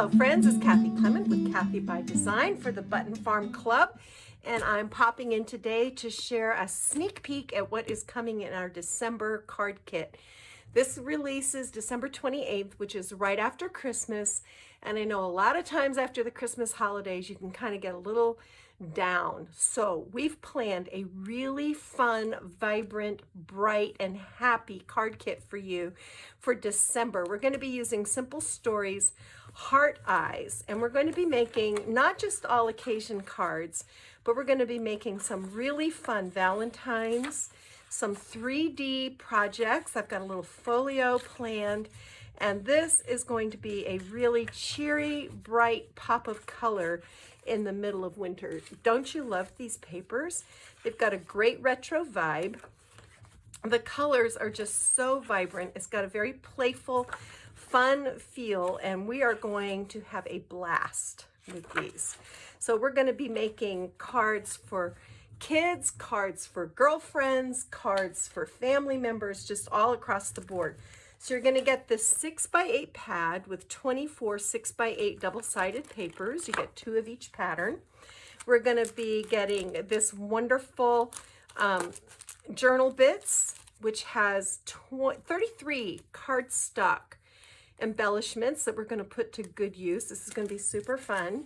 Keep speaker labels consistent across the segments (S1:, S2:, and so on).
S1: Hello friends, it's Kathy Clement with Kathy by Design for the Button Farm Club, and I'm popping in today to share a sneak peek at what is coming in our December card kit. This releases December 28th, which is right after Christmas, and I know a lot of times after the Christmas holidays you can kind of get a little down. So we've planned a really fun, vibrant, bright, and happy card kit for you for December. We're going to be using Simple Stories Heart Eyes, and we're going to be making not just all occasion cards, but we're going to be making some really fun Valentines, some 3D projects. I've got a little folio planned, and this is going to be a really cheery, bright pop of color in the middle of winter. Don't you love these papers? They've got a great retro vibe. The colors are just so vibrant. It's got a very playful, fun feel, and we are going to have a blast with these. So we're going to be making cards for kids, cards for girlfriends, cards for family members, just all across the board. So you're going to get this 6x8 pad with 24 6x8 double-sided papers. You get 2 of each pattern. We're going to be getting this wonderful journal bits, which has 33 cardstock embellishments that we're going to put to good use. This is going to be super fun.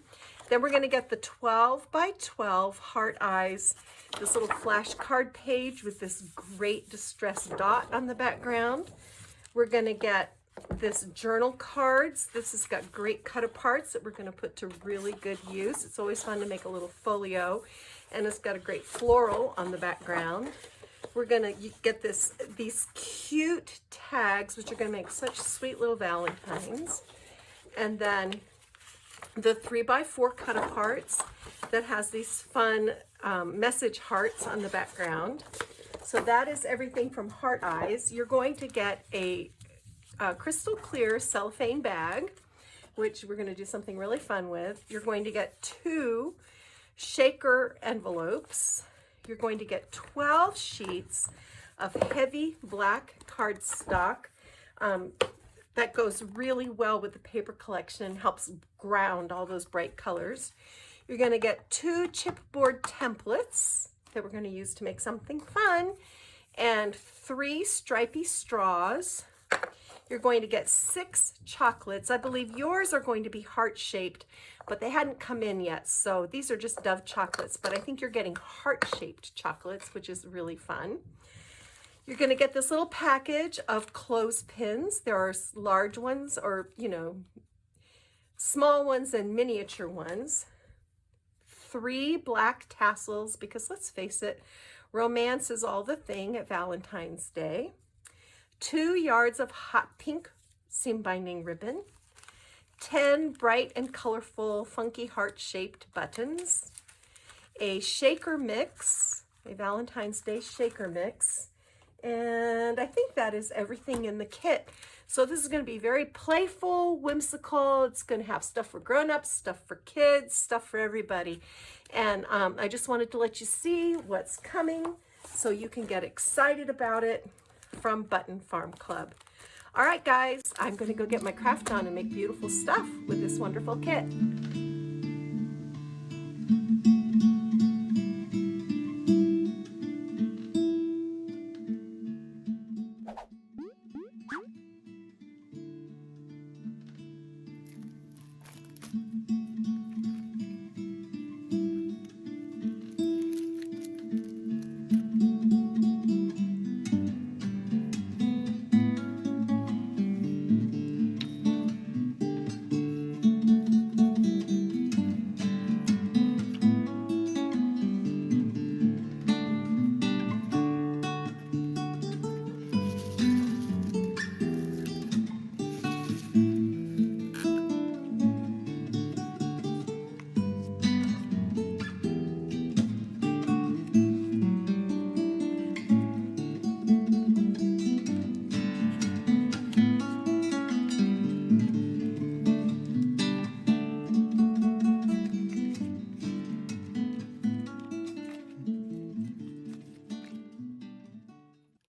S1: Then we're going to get the 12x12 Heart Eyes, this little flashcard page with this great distressed dot on the background. We're going to get this journal cards. This has got great cut aparts that we're going to put to really good use. It's always fun to make a little folio, and it's got a great floral on the background. We're going to get these cute tags, which are going to make such sweet little Valentines. And then the 3x4 cut aparts that has these fun message hearts on the background. So that is everything from Heart Eyes. You're going to get a crystal clear cellophane bag, which we're going to do something really fun with. You're going to get 2 shaker envelopes. You're going to get 12 sheets of heavy black cardstock. That goes really well with the paper collection and helps ground all those bright colors. You're going to get 2 chipboard templates that we're going to use to make something fun, and 3 stripy straws. You're going to get 6 chocolates. I believe yours are going to be heart-shaped, but they hadn't come in yet, so these are just Dove chocolates, but I think you're getting heart-shaped chocolates, which is really fun. You're going to get this little package of clothespins. There are large ones, or, you know, small ones and miniature ones. 3 black tassels, because let's face it, romance is all the thing at Valentine's Day. 2 yards of hot pink seam binding ribbon. 10 bright and colorful funky heart-shaped buttons. A shaker mix, a Valentine's Day shaker mix. And I think that is everything in the kit. So this is going to be very playful, whimsical. It's going to have stuff for grown-ups, stuff for kids, stuff for everybody. And I just wanted to let you see what's coming so you can get excited about it from Button Farm Club. All right, guys, I'm going to go get my craft on and make beautiful stuff with this wonderful kit.